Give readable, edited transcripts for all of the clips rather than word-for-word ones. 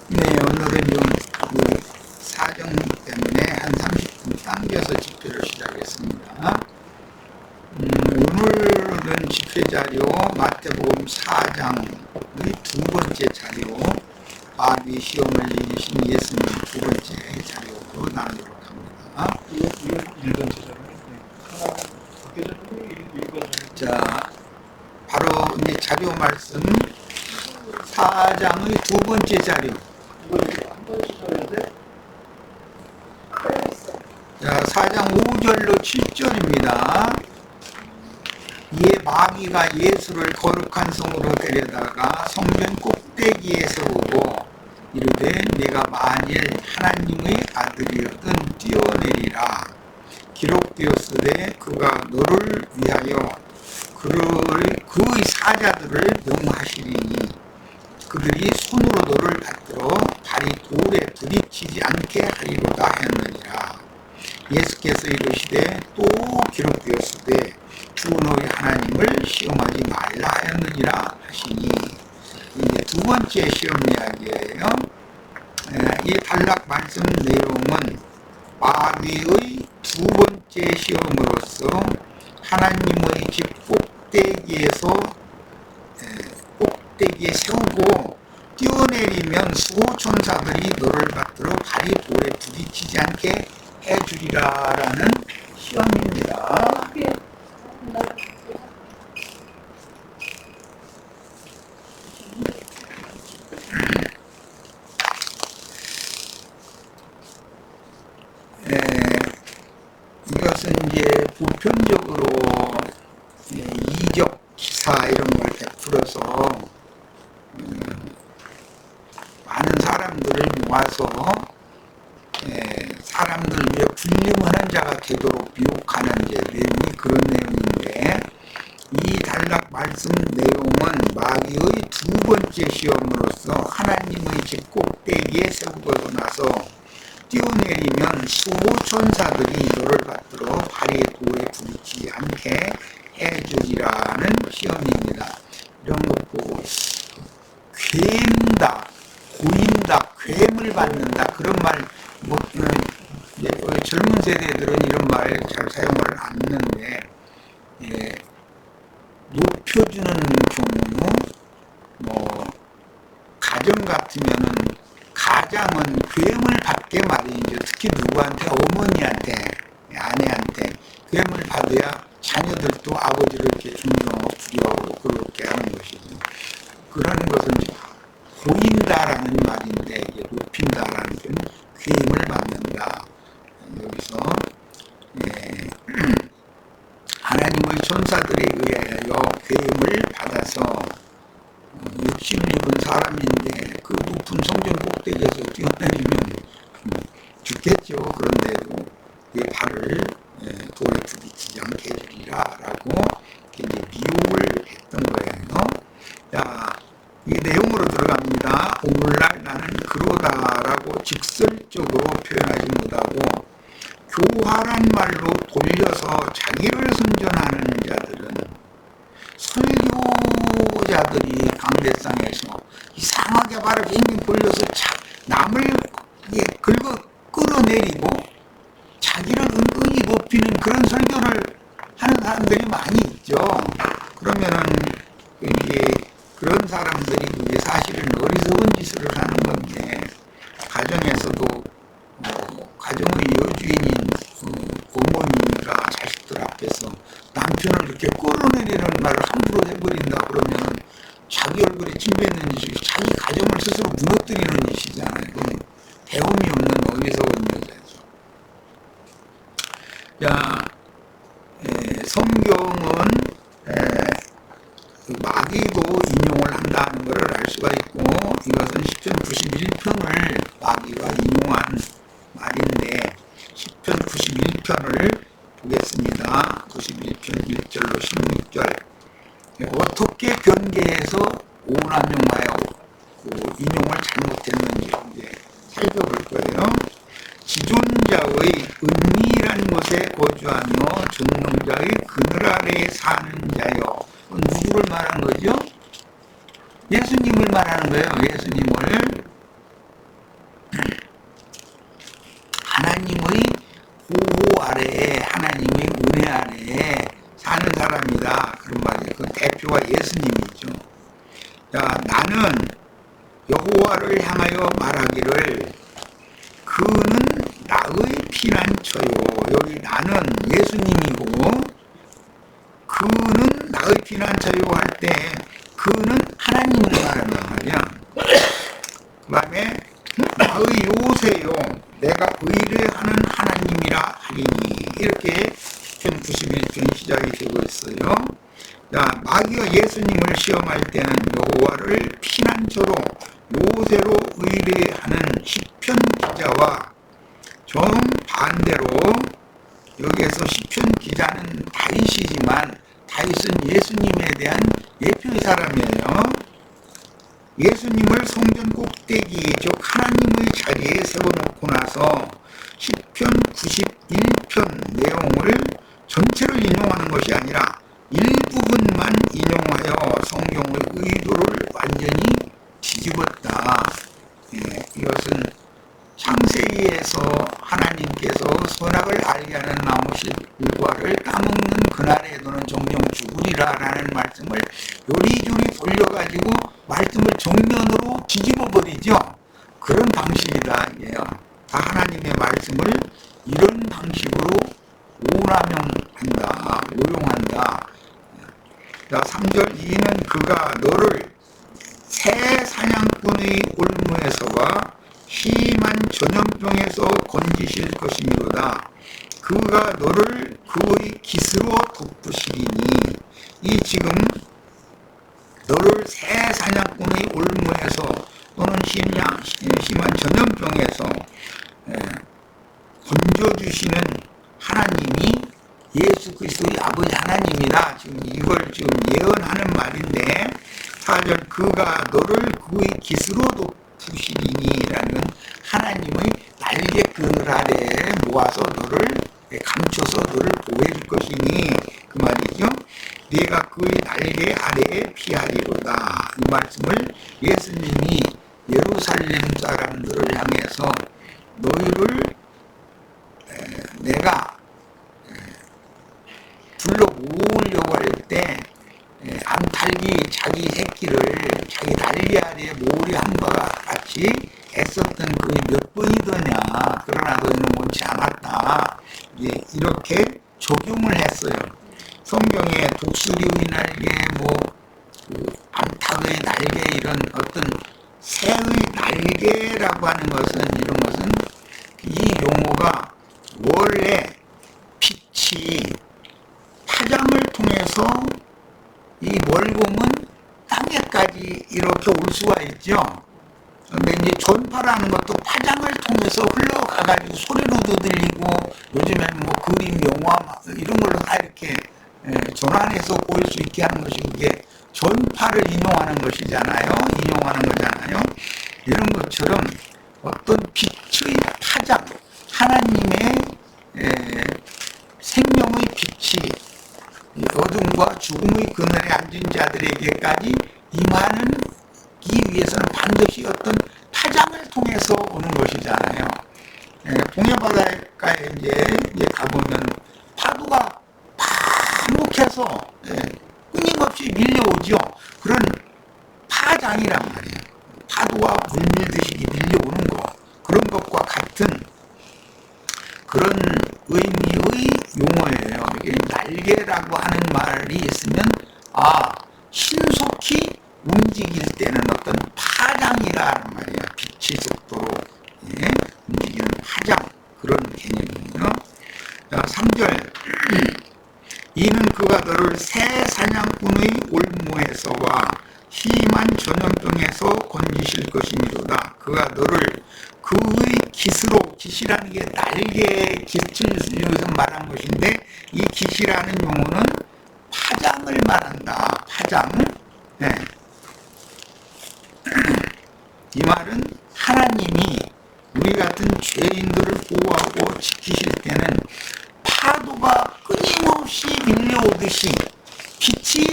네, 오늘은 그 사정 때문에 한 30분 당겨서 집회를 시작했습니다. 오늘은 집회 자료 마태복음 4장의 두 번째 자료, 마귀 시험을 이기신 예수님 두 번째 자료로 나누도록 합니다. 이건 1번 자, 바로 이제 자료 말씀 4장의 두 번째 자료. 자, 4장 5절로 7절입니다. 이에 마귀가 예수를 거룩한 성으로 데려다가 성전 꼭대기에 세우고 이르되 내가 만일 하나님의 아들이었든 뛰어내리라. 기록되었으되 그가 너를 위하여 그의 사자들을 명하시리니 그들이 손으로 너를 받들어 발이 돌에 부딪히지 않게 하리로다 했느니라. 예수께서 이르시되 또 기록되었으되 주 너희 하나님을 시험하지 말라 하였느니라 하시니, 이제 두 번째 시험 이야기예요. 이 단락 말씀 내용은 마귀의 두 번째 시험으로서 하나님의 집 꼭대기에 세우고 뛰어내리면 수호천사들이 너를 받들어 발이 돌에 부딪히지 않게 해주리라라는 시험입니다. 이것은 이제 보편적으로 이적 기사 이런 걸 베풀어서 많은 사람들을 모아서 사람들 위해 불림하는 자가 되도록 미혹하는 내용이 그런 내용인데, 이 단락 말씀 내용은 마귀의 두 번째 시험으로서 하나님의 집 꼭대기에 세우고 나서 뛰어내리면 수호천사들이 너를 받들어 발이 돌에 부딪히지 않게 해주리라는 시험입니다. 이런 거 보고 괴인다, 고인다, 괴물 받는다 그런 말 젊은 세대들은 이런 말 잘 사용을 않는데, 높여주는 경우, 가정 같으면은 가장은 괴물 받게 말이죠. 특히 누구한테, 어머니한테, 아내한테 괴물 받아야 자녀들도 아버지를 이렇게 존경하고 부려하고 그렇게 하는 것이죠. 그런 것은 보인다라는 말인데, 높인다라는 게 괴물 받는다. 여기서 하나님의 천사들에 의하여 괴물 받아서 육신을 입은 사람인데 그 높은 성전 꼭대기에서 뛰어내리면 죽겠죠. 그런데도 내 발을 돌에 부딪히지 않게 해주리라 라고 이제 미혹을 했던 거예요. 자, 이 내용으로 들어갑니다. 오늘날 나는 그러다라고 직설적으로 표현하지 못하고 교활한 말로 돌려서 자기를 선전하는 자들은, 설교자들이 강대상에서 이상하게 말을 굉장히 돌려서 남을 끌어내리고 자기를 은근히 높이는 그런 설교를 하는 사람들이 많이 있죠. 그러면은 이제 그런 사람들이 그게 사실은 어리석은 짓을 하는 건데, 가정에서도 가정의 여주인인 어머니가 자식들 앞에서 남편을 이렇게 끌어내리는 말을 함부로 해버린다 그러면 자기 얼굴에 침 뱉는 짓이 자기 가정을 스스로 무너뜨리는 짓이잖아요. 그건 배움이 없는 어리석은 여자죠. 자, 성경은 마귀도 인용을 한다는 것을 알 수가 있고, 이것은 시편 91편을 마귀가 인용한 말인데, 시편 91편을 보겠습니다. 91편 1절로 16절. 어떻게 변개해서 오남용하여 인용을 잘못했는지 이제 살펴볼 거예요. 지존자의 은밀한 곳에 거주하며 전능자의 그늘 아래에 사는 자여. 누구를 말한 거죠? 예수님을 말하는 거예요. 예수님을. 예수님이죠. 자, 나는 여호와를 향하여 말하기를 그는 나의 피난처요. 여기 나는 예수님이고 그는 나의 피난처요 할 때 그는 하나님을 말하는 말이야. 그 다음에 나의 요새요 내가 의뢰하는 하나님이라 하리니 이렇게 91편 시작이 되고 있어요. 자, 마귀가 예수님을 시험할 때는 여호와를 피난처로 요새로 의뢰하는 시편 기자와 정반대로 여기에서 시편 기자는 다윗이지만 다윗은 예수님에 대한 예표의 사람이에요. 예수님을 성전 꼭대기 즉 하나님의 자리에 세워놓고 나서 시편 91편 내용을 전체를 인용하는 것이 아니라 일부분만 인용하여 성경의 의도를 완전히 뒤집었다. 이것은 창세기에서 하나님께서 선악을 알게 하는 나무 실과를 따먹는 그날에 너는 정령 죽으리라 라는 말씀을 요리조리 돌려가지고 말씀을 정면으로 뒤집어 버리죠. 그런 방식이다 이게요. 다 하나님의 말씀을 이런 방식으로 오남용한다, 오용한다. 자, 3절 이는 그가 너를 새 사냥꾼의 올무에서와 심한 전염병에서 건지실 것이미로다. 그가 너를 그의 깃으로 덮으시리니 이 지금 너를 새 사냥꾼의 올무에서 또는 심한 전염병에서 건져주시는 하나님이 예수 그리스도의 아버지 하나님이다. 지금 이걸 지금 예언하는 말인데 4절 그가 너를 그의 깃으로 덮으시리니라는 하나님의 날개 그늘 아래 모아서 너를 감춰서 너를 보호해 줄 것이니 그 말이죠. 네가 그의 날개 아래에 피하리로다. 이 말씀을 예수님이 예루살렘 사람들을 향해서 너희를 내가 불러 모으려고 할 때 암탉이 자기 새끼를 자기 날개 아래에 모으려 한 바와 같이 애썼던 그게 몇 번이더냐. 그러나 너희는 원치 않았다. 이렇게 적용을 했어요. 성경에 독수리의 날개, 암탉의 날개 이런 어떤 새의 날개라고 하는 것은 이런 것은 이 용어가 원래 빛이 파장을 통해서 이 월곰은 땅에까지 이렇게 올 수가 있죠. 근데 이제 전파라는 것도 파장을 통해서 흘러가가지고 소리로도 들리고 요즘에는 그림, 영화 이런 걸로 다 이렇게 전환해서 보일 수 있게 하는 것이 그게 전파를 인용하는 것이잖아요. 인용하는 거잖아요. 이런 것처럼 어떤 빛의 파장, 하나님의 생명의 빛이 어둠과 죽음의 그늘에 앉은 자들에게까지 임하기 위해서는 반드시 어떤 파장을 통해서 오는 것이잖아요. 동해바닷가에 이제 가보면 파도가 반복해서 끊임없이 밀려오죠. 그런 파장이란 말이에요. 파도가 물밀듯이 밀려오는 거. 그런 것과 같은 그런 의미의 용어예요. 이게 날개라고 하는 말이 있으면 신속히 움직일 때는 어떤 파장이라는 말이에요. 빛의 속도로 움직이는 파장 그런 개념이에요. 자, 3절 이는 그가 너를 새 사냥꾼의 올무에서와 심한 전염병에서 건지실 것이미로다. 그가 너를 그의 깃으로, 깃이라는 게 날개의 깃을 여기서 말한 것인데 이 깃이라는 용어는 파장을 말한다. 파장. 이 말은 하나님이 우리 같은 죄인들을 보호하고 지키실 때는 파도가 끊임없이 밀려오듯이 빛이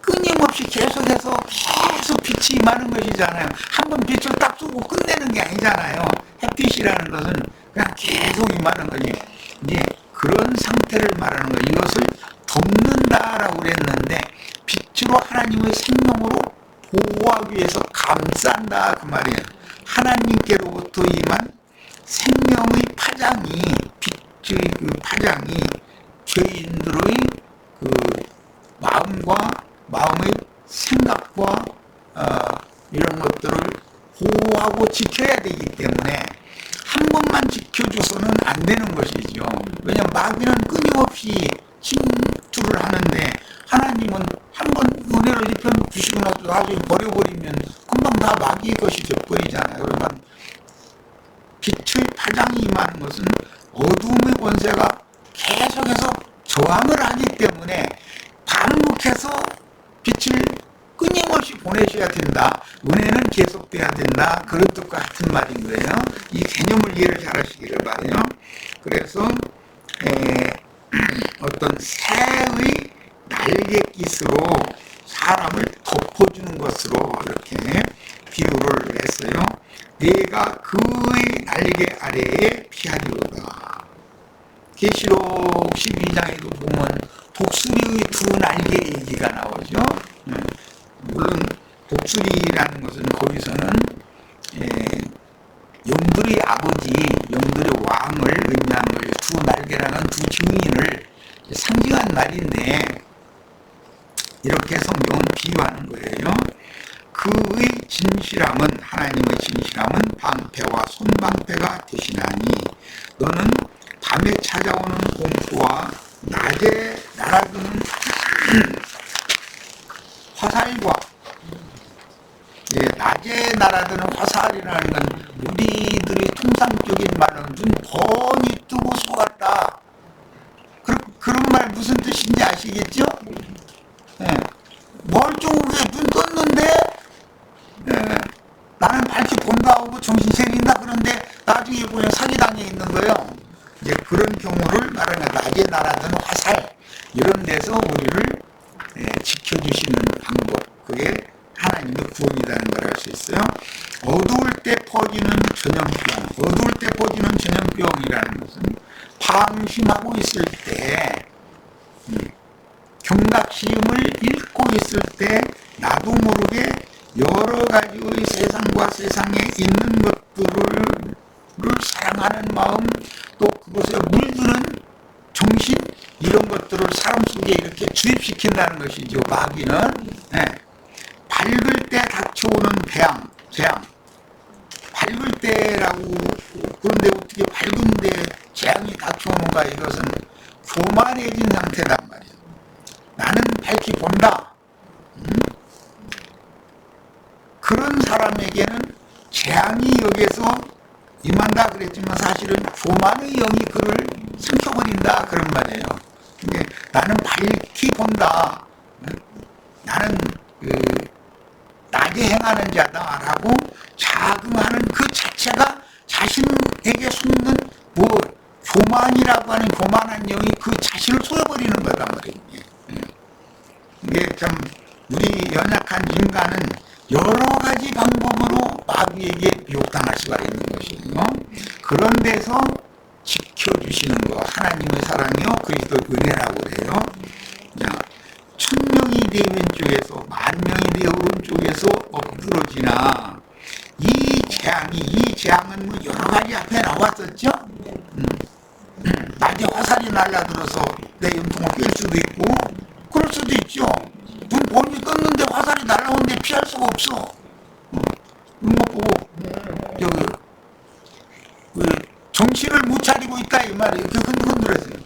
끊임없이 계속해서 계속 빛이 임하는 것이잖아요. 한 번 빛을 딱 쏘고 끝내는 게 아니잖아요. 햇빛이라는 것은 그냥 계속 임하는 거지. 이제 그런 상태를 말하는 거예요. 이것을 덮는다라고 그랬는데 빛의 계시로 하나님의 생명으로 보호하기 위해서 감싼다 그 말이에요. 하나님께로부터 임한 생명의 파장이, 빛의 그 파장이 죄인들의 그 마음의 생각과 이런 것들을 보호하고 지켜야 되기 때문에 한 번만 지켜줘서는 안 되는 것이죠. 왜냐하면 마귀는 끊임없이 침투를 하는데 하나님은 한 번 은혜를 입혀주시고 나중에 버려버리면 금방 다 마귀의 것이 되어버리잖아요. 그러면 빛의 파장이 임하는 것은 어두움의 권세가 계속해서 저항을 하기 때문에 반복해서 빛을 끊임없이 보내셔야 된다. 은혜는 계속돼야 된다. 그런 뜻과 같은 말인 거예요. 이 개념을 이해를 잘 하시기를 바라요. 그래서 어떤 새의 날갯깃으로 사람을 덮어주는 것으로 이렇게 비유를 했어요. 내가 그의 날개 아래에 피하리로다. 계시록 12장에도 보면 독수리의 두 날개 얘기가 나오죠. 물론 독수리라는 것은 거기서는 영들의 아버지, 영들의 왕을 의미하는 거예요. 두 날개라는 두 증인을 상징한 말인데 이렇게 성경은 비유하는 거예요. 그의 진실함은, 하나님의 진실함은 방패와 손방패가 되시나니 너는 밤에 찾아오는 공포와 낮에 날아드는 화살과, 낮에 날아드는 화살이라는 건 우리들의 통상적인 말로는 눈 번이 뜨고 속았다. 그런 말 무슨 뜻인지 아시겠죠? 멀쩡하게 눈 떴는데 나는 밝게 본다 하고 정신 차린다. 그런데 나중에 보면 사기당해 있는 거예요. 이제 그런 경우를 말하는 낮에 날아드는 화살, 이런 데서 우리를 지켜주시는 방법, 그게 하나님의 구원이라는 걸 알 수 있어요. 어두울 때 퍼지는 전염병, 어두울 때 퍼지는 전염병이라는 것은 방심하고 있을 때, 경각심을 잃고 있을 때 나도 모르게 여러 가지의 세상과 세상에 있는 것들을 사랑하는 마음, 또 그것에 물드는 정신, 이런 것들을 사람 속에 이렇게 주입시킨다는 것이죠. 마귀는 밝을 때 닥쳐오는 재앙, 밝을 때라고, 그런데 어떻게 밝은데 재앙이 닥쳐오는가? 이것은 교만해진 상태단 말이에요. 나는 밝히 본다. 그런 사람에게는 재앙이 여기에서 임한다 그랬지만 사실은 교만의 영이 그를 삼켜버린다 그런 말이에요. 근데 나는 밝히 본다. 나는 낮에 행하는 자다라고 자긍하는 그 자체가 자신에게 숨는 교만이라고 하는 교만한 영이 그 자신을 쏘여버리는 거란 말이에요. 이게 참 우리 연약한 인간은 여러 가지 방법으로 마귀에게 미혹당할 수가 있는 것이에요. 그런 데서 지켜주시는 거, 하나님의 사랑이요 그리스도의 은혜라고 해요. 천명이 내 왼쪽에서 만명이 내 오른쪽에서 엎드러지나, 이 재앙은 뭐 여러 가지 앞에 나왔었죠. 낮에 화살이 날라들어서 내 염통을 깰 수도 있고 그럴 수도 있죠. 눈 번이 떴는데 화살이 날라오는데 피할 수가 없어. 그런 거 보고 정신을 못 차리고 있다 이 말이에요. 이렇게 흔들었어요.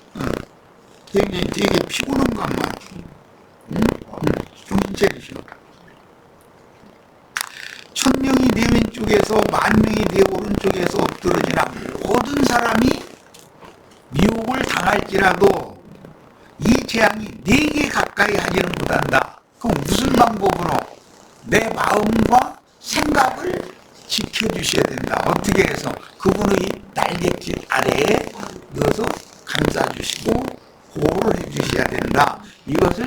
되게 피곤한 것만. 정신 차리시오. 천명이 내 왼쪽에서 만명이 내 오른쪽에서 엎드러지나 모든 사람이 미혹을 당할지라도 이 재앙이 내게 가까이 하지는 못한다. 그럼 무슨 방법으로? 내 마음과 생각을 지켜주셔야 된다. 어떻게 해서? 그분의 날갯짓 아래에 넣어서 감싸주시고 보호를 해주셔야 된다. 이것을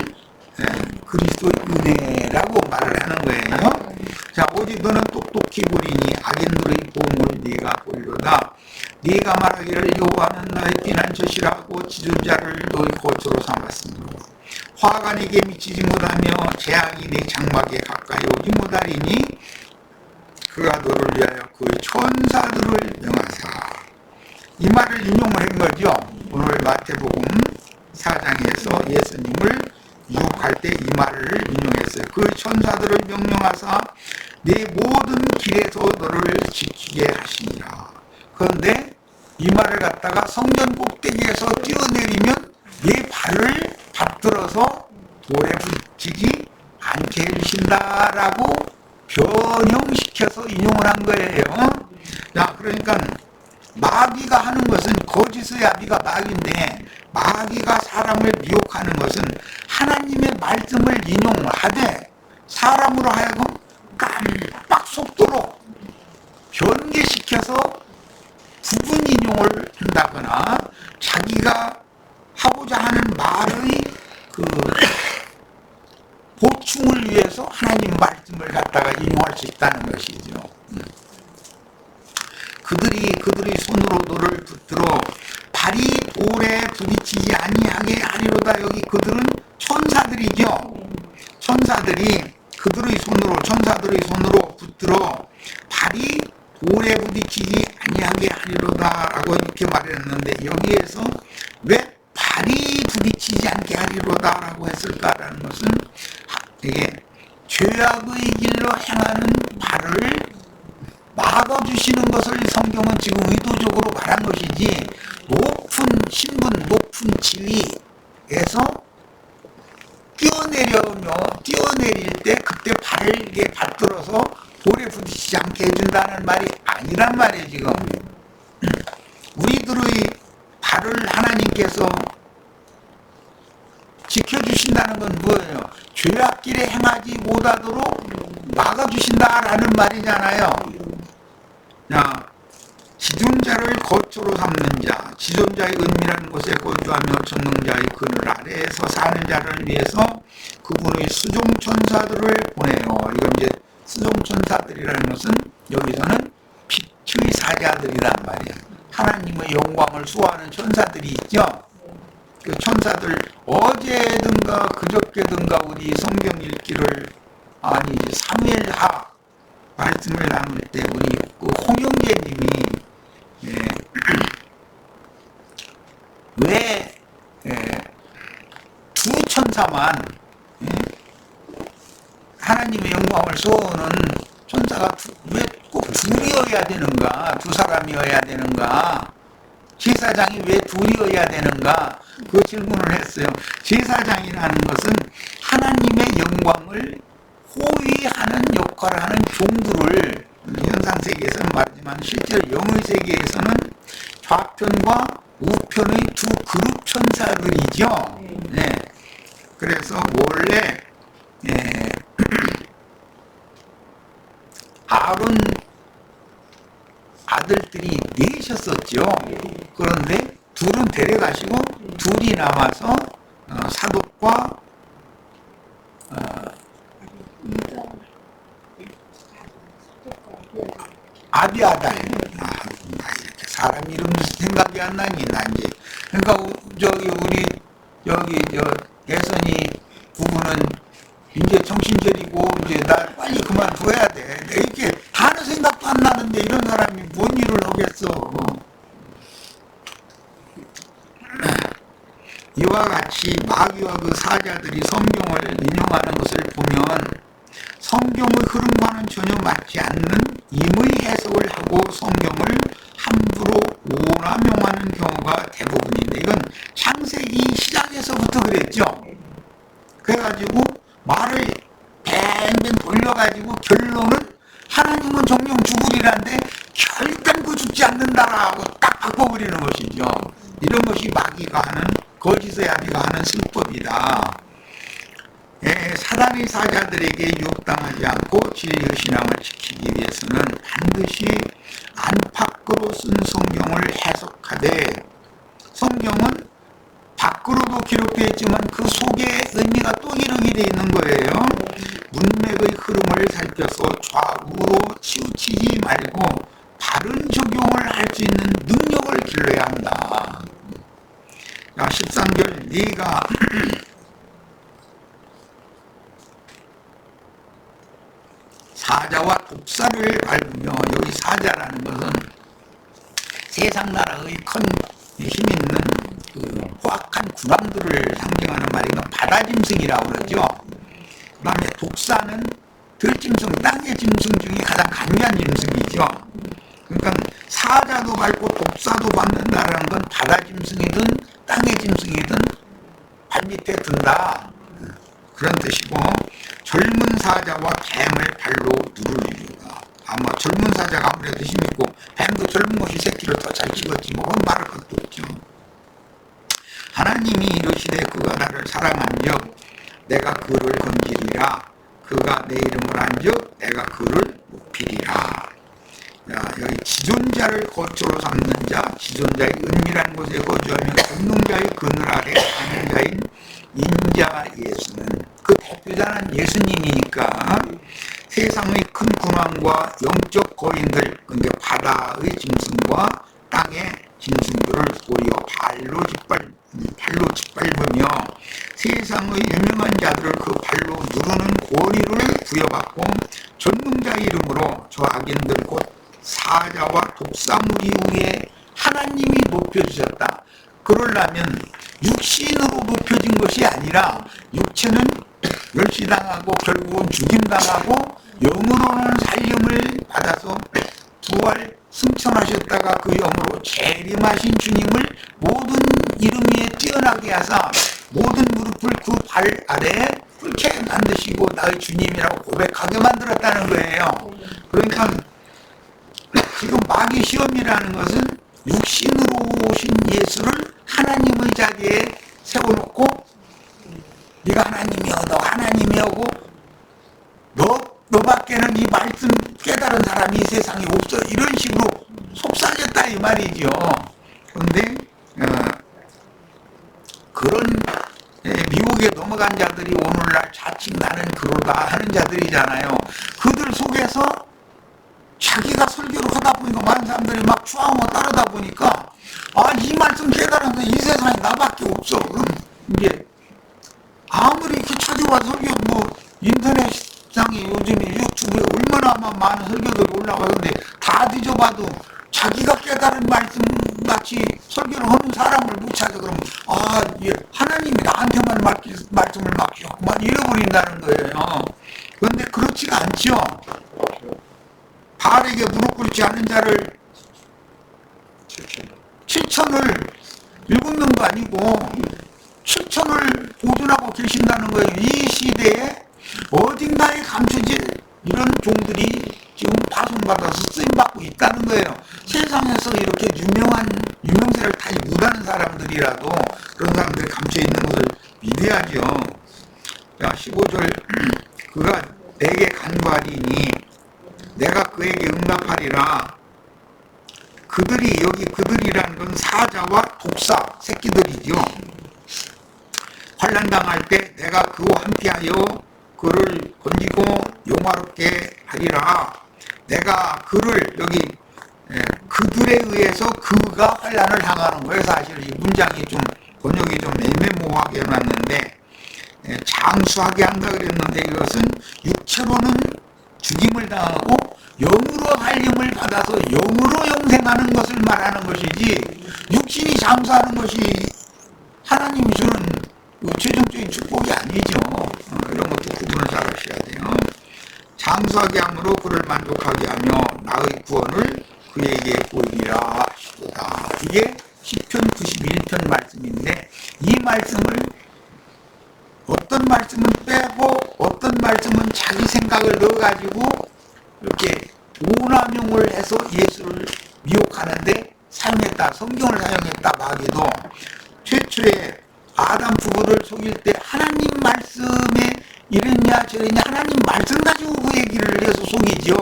그리스도의 은혜라고 말을 하는 거예요. 자, 오직 너는 똑똑히 보리니 악인들의 보응을 네가 보리로다. 네가 말하기를 여호와는 나의 피난처시라고 지존자를 너의 거처로 삼았으므로 화가 내게 미치지 못하며 재앙이 내 장막에 가까이 오지 못하리니 그가 너를 위하여 그 천사들을 명하사. 이 말을 인용을 한 거죠. 오늘 마태복음 4장에서 예수님을 유혹할 때 이 말을 인용했어요. 그 천사들을 명령하사 내 모든 길에서 너를 지키게 하시니라. 그런데 이 말을 갖다가 성전 꼭대기에서 뛰어내리면 내 발을 받들어서 돌에 붙이지 않게 해주신다라고 변형시켜서 인용을 한 거예요. 자, 그러니까 마귀가 하는 것은 거짓의 아비가 마귀인데, 마귀가 사람을 미혹하는 것은 하나님의 말씀을 인용하되 사람으로 하여금 깜빡 속도로 변개시켜서 부분 인용을 한다거나 자기가 하고자 하는 말의 그 보충을 위해서 하나님 말씀을 갖다가 인용할 수 있다는 것이죠. 그들이 손으로 돌을 붙들어 발이 돌에 부딪히지 아니하게 하리로다. 여기 그들은 천사들이죠. 천사들이 천사들의 손으로 붙들어 발이 돌에 부딪히지 아니하게 하리로다라고 이렇게 말했는데, 여기에서 왜 발이 부딪히지 않게 하리로다라고 했을까라는 것은 이게 죄악의 길로 향하는 발을 막아주시는 것을 성경은 지금 의도적으로 말한 것이지, 높은 신분, 높은 지위에서 뛰어내릴 때 그때 발을 이렇게 받들어서 돌에 부딪히지 않게 해준다는 말이 아니란 말이에요. 지금 우리들의 발을 하나님께서 지켜주신다는 건 뭐예요? 죄악길에 행하지 못하도록 막아주신다라는 말이잖아요. 자, 지존자를 거처로 삼는 자, 지존자의 은밀한 곳에 거주하며 전능자의 그늘 아래에서 사는 자를 위해서 그분의 수종천사들을 보내요. 이건 이제 수종천사들이라는 것은 여기서는 빛의 사자들이란 말이에요. 하나님의 영광을 수호하는 천사들이 있죠. 그 천사들 어제든가 그저께든가 우리 성경 읽기를 아니지 사무엘하 말씀을 나눌 때 우리 그 홍영재님이 왜 두 천사만 하나님의 영광을 쏘는 천사가 왜 꼭 둘이어야 되는가, 두 사람이어야 되는가, 제사장이 왜 둘이어야 되는가, 그 질문을 했어요. 제사장이라는 것은 하나님의 영광을 호위하는 역할을 하는 종들을, 현상 세계에서는 말하지만 실제로 영의 세계에서는 좌편과 우편의 두 그룹 천사들이죠. 네. 그래서 원래 아론 아들들이 넷이었었죠. 그런데 둘은 데려가시고 둘이 남아서 사독과 아비아달. 이렇게 사람 이름 생각이 안 나니 나 이제. 그러니까 우리 예선이 부부는 이제 정신절이고 이제 나 빨리 그만둬야 돼. 이렇게 하는 생각도 안 나는데 이런 사람이 뭔 일을 하겠어. 이와 같이 마귀와 그 사자들이 성경을 인용하는 것을 보면 성경의 흐름과는 전혀 맞지 않는 임의 해석을 하고 성경을 함부로 오남용하는 경우가 대부분인데, 이건 창세기 시작에서부터 그랬죠. 그래가지고 말을 뱅뱅 돌려가지고 결론은 하나님은 정령 죽으리라는데 결단 그 죽지 않는다라고 딱 바꿔버리는 것이죠. 이런 것이 마귀가 하는, 거짓의 아비가 하는 술법이다. 사단의 사자들에게 유혹당하지 않고 진리의 신앙을 지키기 위해서는 반드시 안팎으로 쓴 성경을 해석하되, 성경은 밖으로도 기록되어 있지만 그 속에 의미가 또 이렇게 되어 있는 거예요. 문맥의 흐름을 살펴서 좌우로 치우치지 말고 바른 적용을 할 수 있는 능력을 길러야 한다. 13절 네가 사자라는 것은 세상 나라의 큰 힘 있는 그 호악한 군왕들을 상징하는 말이고 바다짐승이라고 그러죠. 그 다음에 독사는 들짐승, 땅의 짐승 중에 가장 강한 짐승이죠. 그러니까 사자도 밟고 독사도 밟는다는 건 바다짐승이든 땅의 짐승이든 발밑에 든다, 그런 뜻이고, 젊은 사자와 뱀을 발로 누르리라. 아마 젊은 사자가 아무래도 힘있고 뱀도 젊은 것이 새끼를 더 잘 치겠지 뭐 그건 말할 것도 없죠. 하나님이 이르시되 그가 나를 사랑한즉 내가 그를 건지리라. 그가 내 이름을 안즉 내가 그를 높이리라. 여기 지존자를 거처로 삼는 자, 지존자의 은밀한 곳에 거주하며 전능자의 그늘 아래 사는 자인 인자 예수는, 그 대표자는 예수님이니까 세상의 큰 군왕과 영적 거인들, 그러니까 바다의 짐승과 땅의 짐승들을 도리어 발로 짓밟으며 세상의 유명한 자들을 그 발로 누르는 권위를 부여받고 전능자 이름으로 저 악인들 곧 사자와 독사무리 위에 하나님이 높여주셨다. 그러려면 육신으로 높여진 것이 아니라 육체는 멸시당하고 결국은 죽임당하고 영으로는 살림을 받아서 부활 승천하셨다가 그 영으로 재림하신 주님을 모든 이름 위에 뛰어나게 하사 모든 무릎을 그 발 아래에 꿇게 만드시고 나의 주님이라고 고백하게 만들었다는 거예요. 그러니까 지금 마귀 시험이라는 것은 육신으로 오신 예수를 하나님의 자리에 세워놓고 네가 하나님이여, 너 하나님이여고 너밖에는 이 말씀 깨달은 사람이 이 세상에 없어, 이런 식으로 속삭였다 이 말이죠. 그런데 그런 미혹에 넘어간 자들이 오늘날 자칭 나는 그러다 하는 자들이잖아요. 그들 속에서 자기가 설교를 하다 보니까 많은 사람들이 막 추앙하고 따르다 보니까 이 말씀 깨달은 사람이 이 세상에 나밖에 없어. 그럼 이제 아무리 이렇게 찾아봐 설교 인터넷상에 요즘에 유튜브에 얼마나 많은 설교들이 올라가는데 다 뒤져봐도 자기가 깨달은 말씀 같이 설교를 하는 사람을 못 찾아. 그러면 하나님이 나한테만 말씀을 맡기고만 잃어버린다는 거예요. 그런데 그렇지가 않죠. 바알에게 무릎 꿇지 않는 자를 7천을 7명도 아니고 7천을 보존하고 계신다는 거예요. 이 시대에 어딘가에 감춰진 이런 종들이 지금 파송받아서 쓰임받고 있다는 거예요. 세상에서 이렇게 유명세를 타지 못하는 사람들이라도 그런 사람들이 감춰 있는 것을 믿어야죠. 자, 15절 그가 내게 간구하리니 내가 그에게 응답하리라. 그들이라는 건 사자와 독사 새끼들이죠. 환난당할 때 내가 그와 함께하여 그를 건지고 용화롭게 하리라. 내가 그를 그들에 의해서 그가 환난을 당하는 거예요. 사실 이 문장이 좀 번역이 좀 애매모호하게 해놨는데 장수하게 한다 그랬는데 이것은 육체로는 죽임을 당하고 영으로 살림을 받아서 영으로 영생하는 것을 말하는 것이지 육신이 장수하는 것이 하나님이 주는 최종적인 축복이 아니죠. 이런 것도 구분을 잘 하셔야 돼요. 장수하게 함으로 그를 만족하게 하며 나의 구원을 그에게 보이리라 하시도다. 이게 시편 91편 말씀인데 이 말씀을 어떤 말씀은 빼고 어떤 말씀은 자기 생각을 넣어가지고 이렇게 오남용을 해서 예수를 미혹하는데 사용했다. 성경을 사용했다. 마귀도 최초에 아담 부부를 속일 때 하나님 말씀에 이랬냐 저랬냐 하나님 말씀 가지고 그 얘기를 해서 속이죠.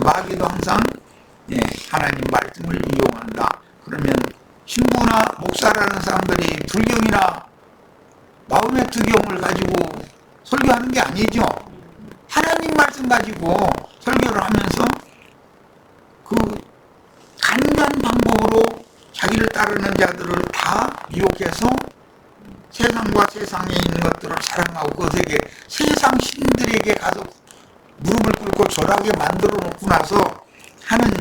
마귀도 항상 하나님 말씀을 이용한다. 그러면 신부나 목사라는 사람들이 불경이나 마음의 특경을 가지고 설교하는 게 아니죠. 하나님 말씀 가지고 설교를 하면서 그 간단 방법으로 자기를 따르는 자들을 다 미혹해서 세상과 세상에 있는 것들을 사랑하고 그것에게 세상 신들에게 가서 무릎을 꿇고 절하게 만들어 놓고 나서 하는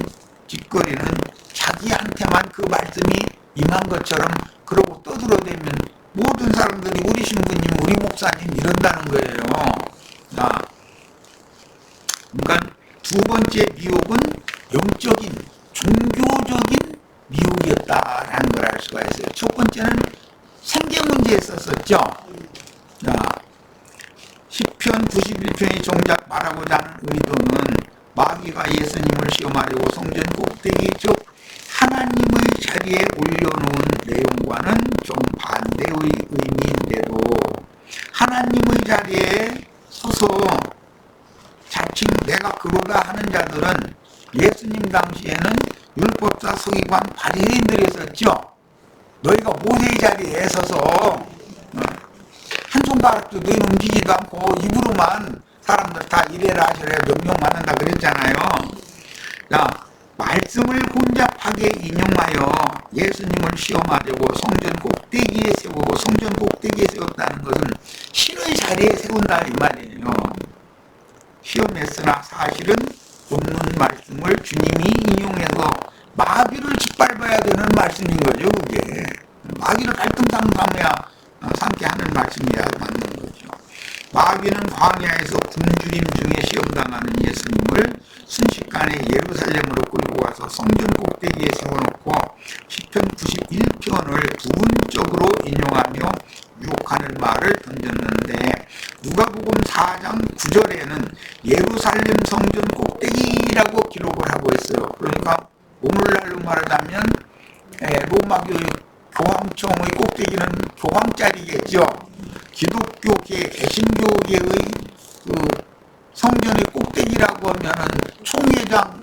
짓거리는 자기한테만 그 말씀이 임한 것처럼 그러고 떠들어대면 모든 사람들이 우리 신부님, 우리 목사님 이런다는 거예요. 자, 그러니까 두 번째 미혹은 영적인, 종교적인 미혹이었다라는 걸 알 수가 있어요. 첫 번째는 생계 문제에 있었었죠. 자, 시편 91편이 정작 말하고자 하는 의도는 마귀가 예수님을 시험하려고 성전 꼭대기 즉 하나님의 자리에 올려놓은 내용과는 좀 반대의 의미인데도 하나님의 자리에 서서 자칭 내가 그러다 하는 자들은 예수님 당시에는 율법사 서기관 바리새인들이 있었죠. 너희가 모세의 자리에 서서 한 손가락도 너희 움직이지도 않고 입으로만 사람들 다 이래라 저래라 명령만 한다 그랬잖아요. 자, 말씀을 혼잡하게 인용하여 예수님을 시험하려고 성전 꼭대기에 세우고 성전 꼭대기에 세웠다는 것은 신의 자리에 세운다 이 말이에요. 시험했으나 사실은 본문 말씀을 주님이 인용해서 마귀를 짓밟아야 되는 말씀인 거죠. 그게 마귀를 갈등삼삼해야 삼게 하는 말씀이야 맞는 거죠. 마귀는 광야에서 굶주림 중에 시험당하는 예수님을 순식간에 예루살렘으로 끌고 와서 성전 꼭대기에 세워놓고 시편 91편을 부분적으로 인용하며 유혹하는 말을 던졌는데 누가복음 4장 9절에는 예루살렘 성전 꼭대기라고 기록을 하고 있어요. 그러니까 오늘날로 말하자면 로마교회 교황청의 꼭대기는 교황자리겠죠. 기독교계, 개신교계의 그 성전의 꼭대기라고 하면은 총회장,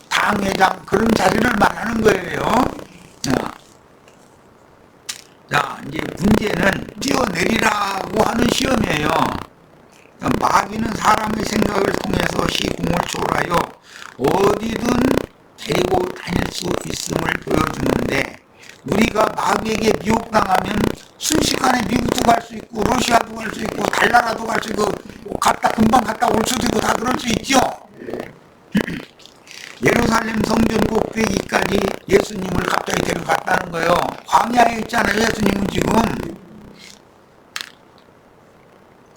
당회장 그런 자리를 말하는 거예요. 자, 이제 문제는 뛰어내리라고 하는 시험이에요. 마귀는 사람의 생각을 통해서 시공을 초월하여 어디든 데리고 다닐 수 있음을 보여주는데 우리가 마귀에게 미혹당하면 순식간에 미국도 갈 수 있고 러시아도 갈 수 있고 달나라도 갈 수 있고 금방 갔다 올 수도 있고 다 그럴 수 있죠. 예루살렘 성전 꼭대기까지 예수님을 갑자기 데려갔다는 거예요. 광야에 있잖아요. 예수님은 지금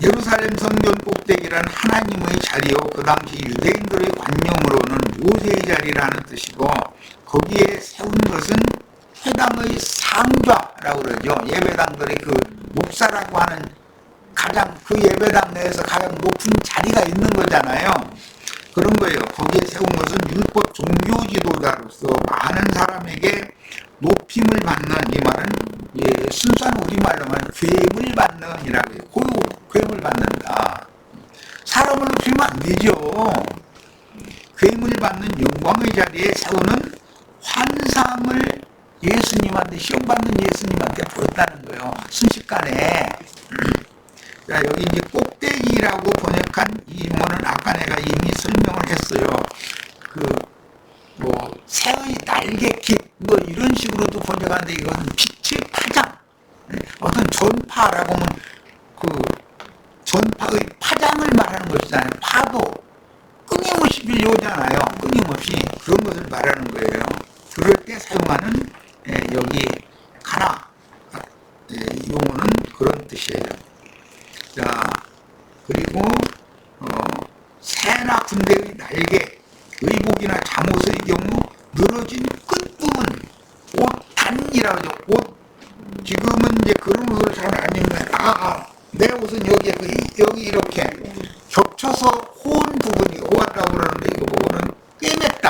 예루살렘 성전 꼭대기란 하나님의 자리요 그 당시 유대인들의 관념으로는 모세의 자리라는 뜻이고 거기에 세운 것은 회당의 상좌라고 그러죠. 예배당들의 그 목사라고 하는 가장 그 예배당 내에서 가장 높은 자리가 있는 거잖아요. 그런 거예요. 거기에 세운 것은 율법 종교 지도자로서 많은 사람에게 높임을 받는 이 말은 순수한 우리말로 말하면 괴임을 받는 이라고 해요. 괴임을 받는다. 사람을 높이면 안 되죠. 괴임을 받는 영광의 자리에 세우는 환상을 예수님한테 시험받는 예수님한테 보였다는 거예요. 순식간에. 자, 여기 이제 꼭대기라고 번역한 이 용어는 아까 내가 이미 설명을 했어요. 새의 날개 깃, 이런 식으로도 번역하는데 이건 빛의 파장. 어떤 전파라고 하면 전파의 파장을 말하는 것이잖아요. 파도. 끊임없이 빌려오잖아요. 끊임없이. 그런 것을 말하는 거예요. 그럴 때 사용하는 여기 가나 용어는 그런 뜻이에요. 자, 그리고 새나 군대의 날개, 의복이나 잠옷의 경우 늘어진 끝부분, 옷단이라고 하죠. 옷, 지금은 이제 그런 옷을 잘 안 입는 내 옷은 여기 이렇게 겹쳐서 호은 부분이 호하다고 그러는데 이거 보고는 꿰맸다.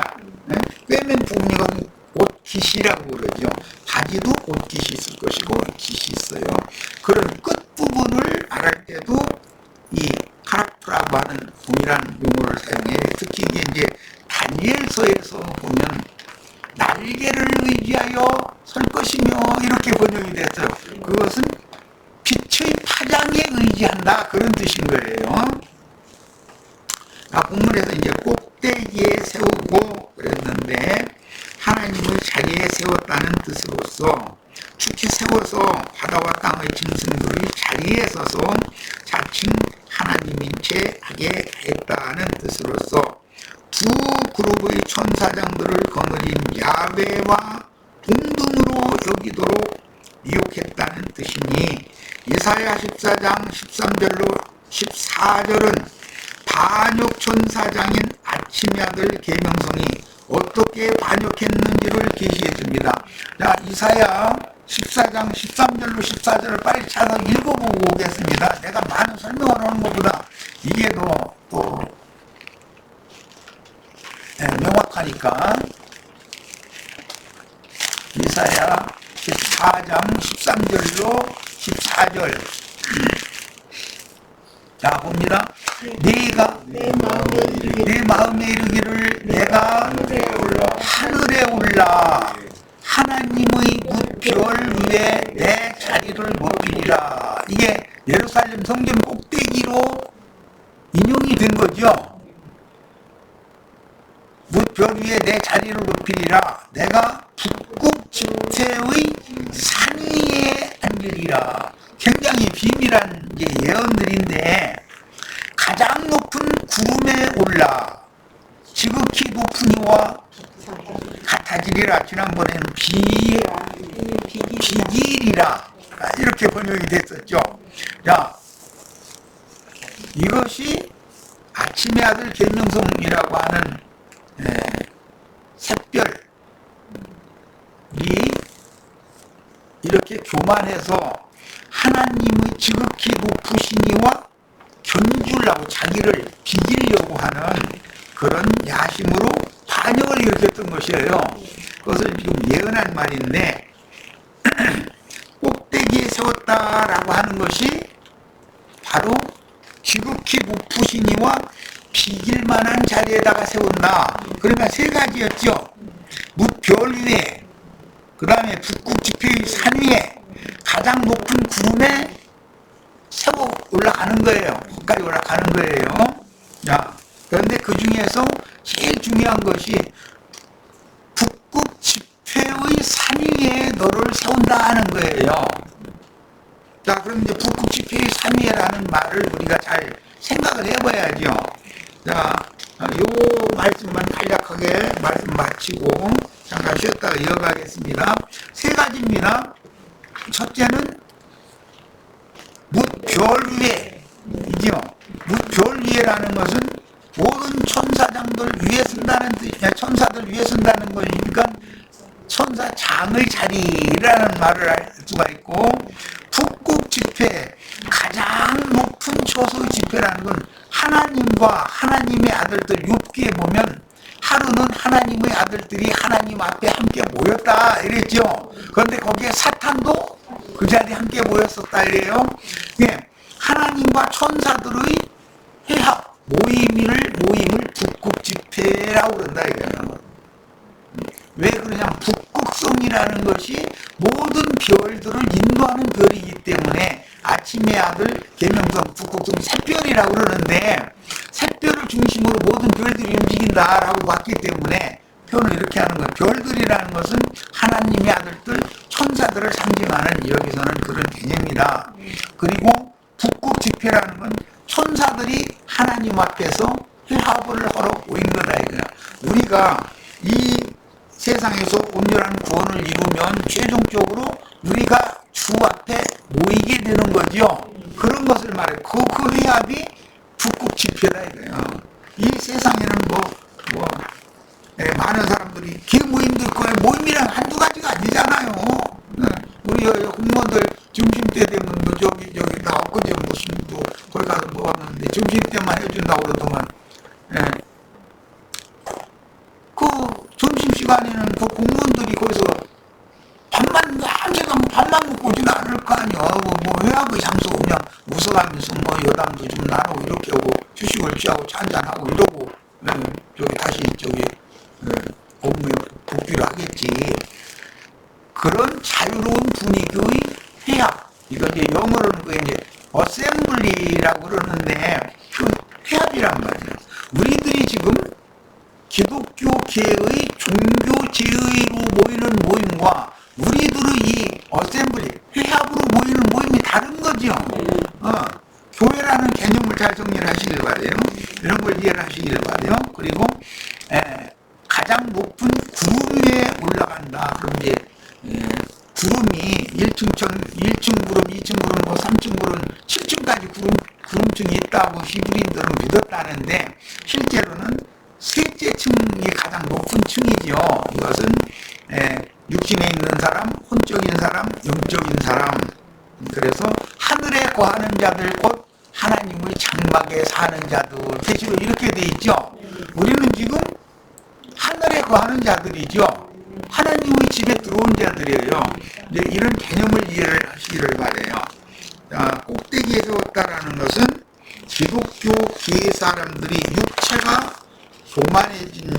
꿰맨 부분이 옷깃이라고 그러죠. 바지도 옷깃이 있을 것이고 깃이 있어요. 그런 끝부분을 말할 때도 이 카라프라고 하는 동일한 용어를 사용해요. 특히 이제 다니엘서에서 보면 날개를 의지하여 설 것이며 이렇게 번역이 됐어요. 그것은 빛의 파장에 의지한다 그런 뜻인 거예요. 본문에서 이제 꼭대기에 세우고 그랬는데 하나님의 자리에 세웠다는 뜻으로서 축히 세워서 바다와 땅의 짐승들의 자리에 서서 자칭 하나님인 채 하게 했다는 뜻으로서 두 그룹의 천사장들을 자와 동등으로 여기도록 미혹했다는 뜻이니 이사야 14장 13절로 14절은 반역 천사장인 아침의 아들 계명성이 어떻게 반역했는지를 계시해 줍니다. 자, 이사야 14장 13절로 14절을 빨리 찾아 읽어보고 오겠습니다. 내가 많은 설명을 하는 것보다 이게 또 명확하니까. 이사야 14장 13절로 14절. 자, 봅니다. 네가 내 마음에 이르기를 내가 하늘에 올라 하나님의 무별 위에 내 자리를 높이리라. 이게 예루살렘 성전 꼭대기로 인용이 된 거죠. 무별 위에 내 자리를 높이리라. 내가 북극 지폐의 산 위에 앉으리라. 굉장히 비밀한 예언들인데, 가장 높은 구름에 올라 지극히 높은 이와 같아지리라. 지난번에는 비길이라 이렇게 번역이 됐었죠. 자, 이것이 아침의 아들 계명성이라고 하는 샛별이 이렇게 교만해서 하나님의 지극히 높으시니와 견주려고 자기를 비기려고 하는 그런 야심으로 반역을 일으켰던 것이에요. 그것을 지금 예언한 말인데, 꼭대기에 세웠다라고 하는 것이 바로 지극히 높으시니와 비길만한 자리에다가 세운다. 그러니까 세 가지였죠. 무별 위에, 그 다음에 북극 지폐의 산 위에, 가장 높은 구름에 세워 올라가는 거예요. 거기까지 올라가는 거예요. 자, 그런데 그 중에서 제일 중요한 것이 북극 지폐의 산 위에 너를 세운다 하는 거예요. 자, 그럼 이제 북극 지폐의 산 위에라는 말을 우리가 잘 생각을 해봐야죠. 자, 요 말씀만 간략하게 말씀 마치고 잠깐 쉬었다가 이어가겠습니다. 세 가지입니다. 첫째는 무별 위에 이죠. 무별 위에라는 것은 모든 천사장들 위에 쓴다는 뜻이냐, 천사들 위에 쓴다는 것이니까 천사장의 자리라는 말을 할 수가 있고, 북극 지폐, 가장 높은 초소의 지폐라는 건 하나님과 하나님의 아들들, 욥기에 보면 하루는 하나님의 아들들이 하나님 앞에 함께 모였다 이랬죠. 그런데 거기에 사탄도 그 자리에 함께 모였었다 이래요. 예, 하나님과 천사들의 회합, 모임을 북극 지폐라고 그런다 이거예요. 왜 그러냐? 북극성이라는 것이 모든 별들을 인도하는 별이기 때문에 아침의 아들 계명성 북극성이 샛별이라고 그러는데, 샛별을 중심으로 모든 별들이 움직인다라고 봤기 때문에 표현을 이렇게 하는 거예요. 별들이라는 것은 하나님의 아들들, 천사들을 상징하는 여기서는 그런 개념이다. 그리고 북극 지폐라는 건 천사들이 하나님 앞에서 회합을 하러 모인 거다 이거야. 우리가 이 세상에서 온전한 구원을 이루면 최종적으로 우리가 주 앞에 모이게 되는 거죠. 그런 것을 말해요. 그 회합이 북극 지폐다 이거예요. 이 세상에는 많은 사람들이 개 모임도 있고, 모임이란 한두 가지가 아니잖아요. 우리 공무원들 점심때 되면 저기 나 엊그제 무슨 거기 가서 왔는데 점심때만 해준다고 그러더만. 그 점심시간에는 그 공무원들이 거기서 밥만 먹고 오지는 않을 거 아니야. 회합의 장소 그냥 웃어가면서 여담도 좀 나누고 이렇게 하고 휴식을 취하고 차 한잔하고 이러고 다시 업무에 복귀를 하겠지. 그런 자유로운 분위기의 회합, 이거 이제 영어로는 이제 어셈블리라고 그러는데 그 회합이란 말이에요. 우리들이 지금 기독교계의 종교제의로 모이는 모임과 우리들의 이 어셈블리, 회합으로 모이는 모임이 다른 거죠. 교회라는 개념을 잘 정리를 하시길 바래요. 이런 걸 이해를 하시길 바래요. 그리고 가장 높은 높은 구름 위에 올라간다. 그럼 이제 구름이 1층 구름, 2층 구름, 뭐 3층 구름, 7층까지 구름층이 있다고 히브리인들은 믿었다는데 실제로는 셋째 층이 가장 높은 층이죠. 이것은 육신에 있는 사람, 혼적인 사람, 영적인 사람. 그래서 하늘에 거하는 자들 곧 하나님의 장막에 사는 자들 계시로 이렇게 돼 있죠. 우리는 지금 하늘에 거하는 자들이죠. 하나님의 집에 들어온 자들이에요. 이제 이런 개념을 이해를 하시기를 바래요. 꼭대기에서 왔다라는 것은 기독교 교회 사람들이 육체가 교만해진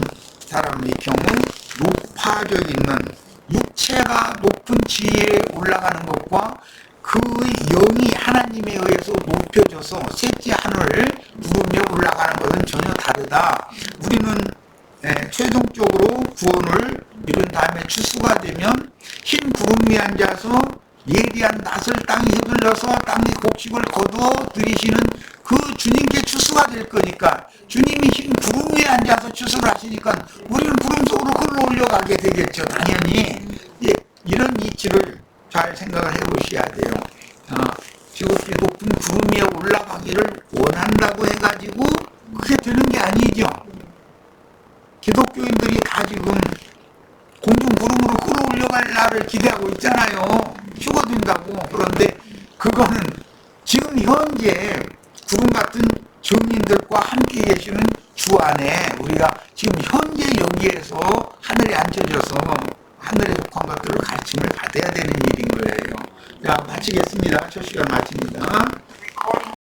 사람의 경우 높아져 있는 육체가 높은 지위에 올라가는 것과 그의 영이 하나님에 의해서 높여져서 셋째 하늘을 구름에 올라가는 것은 전혀 다르다. 우리는 최종적으로 구원을 이룬 다음에 추수가 되면 흰 구름 위에 앉아서 예리한 낯을 땅에 휘둘러서 땅의 곡식을 거두어 들이시는 그 주님께 추수가 될 거니까 주님이 흰 구름 위에 앉아서 추수를 하시니까 우리는 구름 속으로 흘러 올려가게 되겠죠. 당연히 이런 이치를 잘 생각을 해보셔야 돼요. 지극히 높은 구름 위에 올라가기를 원한다고 해가지고 그게 되는 게 아니죠. 기독교인들이 다 지금 공중 구름으로 끌어올려갈 날을 기대하고 있잖아요. 휴거된다고. 그런데 그거는 지금 현재 구름 같은 증인들과 함께 계시는 주 안에 우리가 지금 현재 여기에서 하늘에 앉혀져서 하늘에 속한 것들을 가르침을 받아야 되는 일인 거예요. 자, 마치겠습니다. 첫 시간 마칩니다.